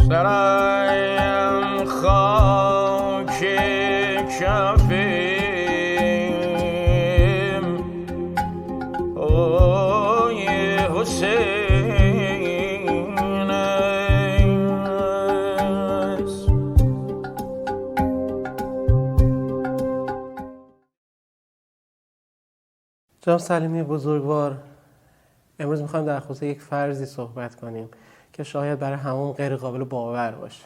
سرایم خاک کفیم اوی حسین است. جناب سلیمی بزرگوار، امروز میخوایم در خصوص یک فرضی صحبت کنیم که شاید برای همون غیر قابل باور باشه،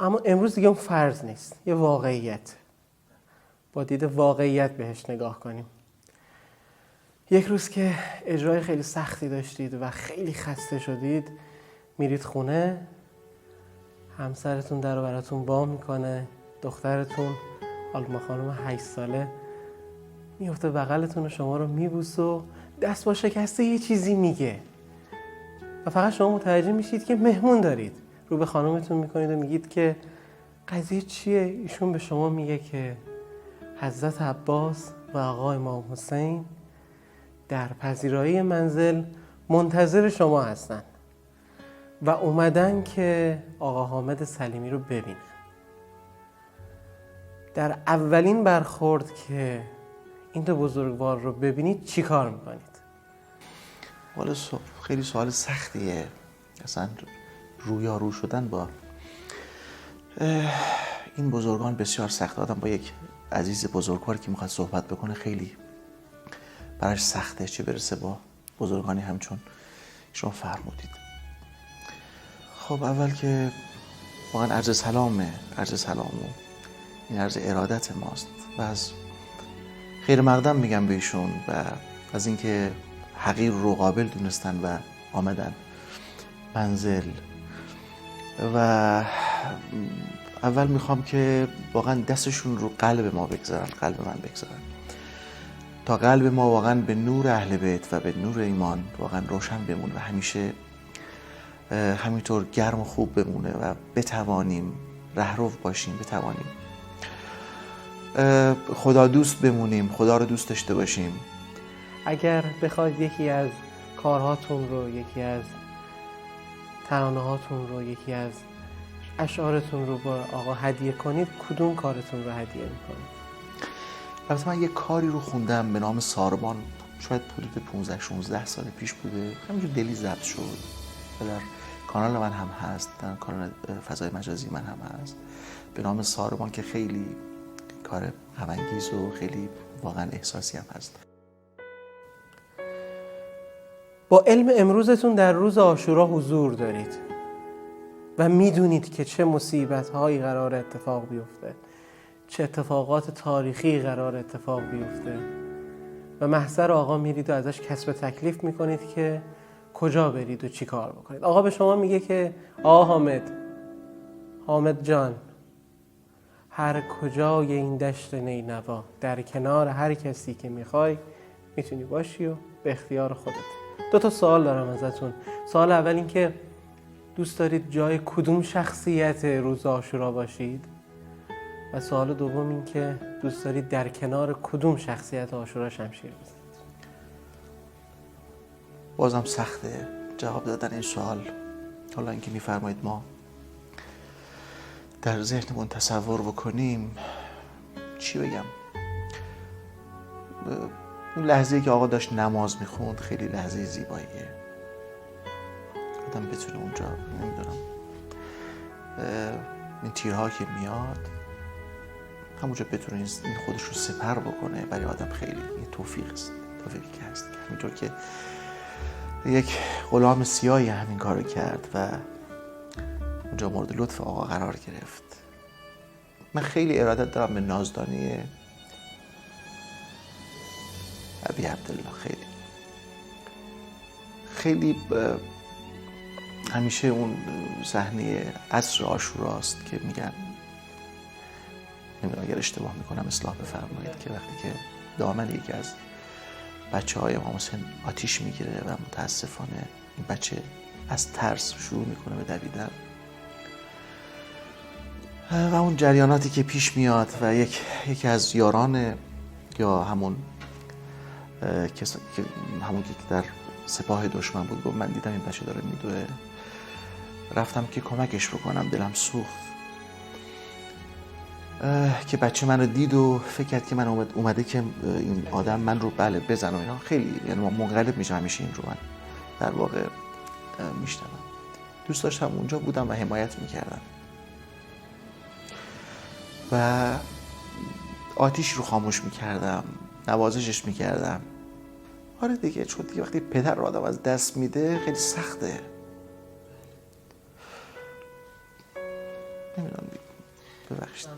اما امروز دیگه اون فرض نیست، یه واقعیت. با دید واقعیت بهش نگاه کنیم. یک روز که اجرای خیلی سختی داشتید و خیلی خسته شدید، میرید خونه، همسرتون در رو براتون باز میکنه، دخترتون آلما خانم 8 ساله میفته بغلتون و شما رو میبوسه و دست با شکسته یه چیزی میگه و فقط شما متوجه میشید که مهمون دارید. رو به خانومتون میکنید و میگید که قضیه چیه؟ ایشون به شما میگه که حضرت عباس و آقا امام حسین در پذیرایی منزل منتظر شما هستن و اومدن که آقا حامد سلیمی رو ببینن. در اولین برخورد که این دو بزرگوار رو ببینید چی کار میکنید؟ والا خیلی سوال سختیه، اصلا رویارو شدن با این بزرگان بسیار سخته. آدم با یک عزیز بزرگوار که میخواد صحبت بکنه خیلی براش سخته، چه برسه با بزرگانی همچون شما فرمودید. خب اول که واقعا عرض سلامه، عرض سلام و این عرض ارادت ماست و از خیر مقدم میگم به ایشون و از اینکه حقیر رو قابل دونستن و آمدن منزل. و اول میخوام که واقعا دستشون رو قلب ما بگذارن، قلب من بگذارن، تا قلب ما واقعا به نور اهل بیت و به نور ایمان واقعا روشن بمونه و همیشه همینطور گرم و خوب بمونه و بتوانیم رهرو باشیم، بتوانیم خدا دوست بمونیم، خدا رو دوست داشته باشیم. اگر بخواید یکی از کارهاتون رو، یکی از ترانه هاتون رو، یکی از اشعارتون رو با آقا هدیه کنید، کدوم کارتون رو هدیه میکنید؟ البته من یک کاری رو خوندم به نام ساربان، شاید حدود 15-16 سال پیش بوده، همینجور دلی ضبط شد و در کانال من هم هست، در کانال فضای مجازی من هم هست، به نام ساربان که خیلی کار غم‌انگیز و خیلی واقعا احساسی هم هست. با علم امروزتون در روز عاشورا حضور دارید و میدونید که چه مصیبت‌هایی قرار اتفاق بیفته، چه اتفاقات تاریخی قرار اتفاق بیفته و محضر آقا میرید و ازش کسب تکلیف میکنید که کجا برید و چی کار بکنید. آقا به شما میگه که آقا حامد جان، هر کجای این دشت نینوا در کنار هر کسی که میخوای میتونی باشی و به اختیار خودت. 2 سوال دارم ازتون. سوال اول این که دوست دارید جای کدوم شخصیت روز عاشورا باشید؟ و سوال دوم این که دوست دارید در کنار کدوم شخصیت عاشورا شمشیر بزنید؟ بازم سخته جواب دادن این سوال. حالا اینکه میفرمایید ما در ذهنمون تصور بکنیم، چی بگم؟ اون لحظه‌ای که آقا داشت نماز میخوند خیلی لحظه زیباییه. آدم بتونه اونجا، نمیدونم، این تیرها که میاد همونجا بتونه این خودش رو سپر بکنه، برای آدم خیلی این توفیق است، توفیقی که هست. همینطور که یک غلام سیاهی همین کارو کرد و اونجا مورد لطف آقا قرار گرفت. من خیلی ارادت دارم به نازدانی ابی عبدالله، خیلی همیشه اون صحنه عصر عاشوراست که میگن، نمیدونم اگر اشتباه میکنم اصلاح بفرمایید، که وقتی که دامن یکی از بچه‌های امام حسین آتیش میگیره و متاسفانه این بچه از ترس شروع میکنه به دویدن و اون جریاناتی که پیش میاد و یکی از یاران یا همون که در سپاه دشمن بود گفت من دیدم این بچه داره میدوه رفتم که کمکش بکنم. دلم سوخت که بچه منو دید و فکر کرد که من اومده که این آدم من رو بله بزن و اینا. خیلی یعنی منقلب میشه همیشه این رو من در واقع میشنم. دوست داشتم اونجا بودم و حمایت میکردم و آتیش رو خاموش میکردم، نوازشش میکردم. آره دیگه، چون دیگه وقتی پدر رو آدم از دست میده خیلی سخته. نمیدونم، ببخشید.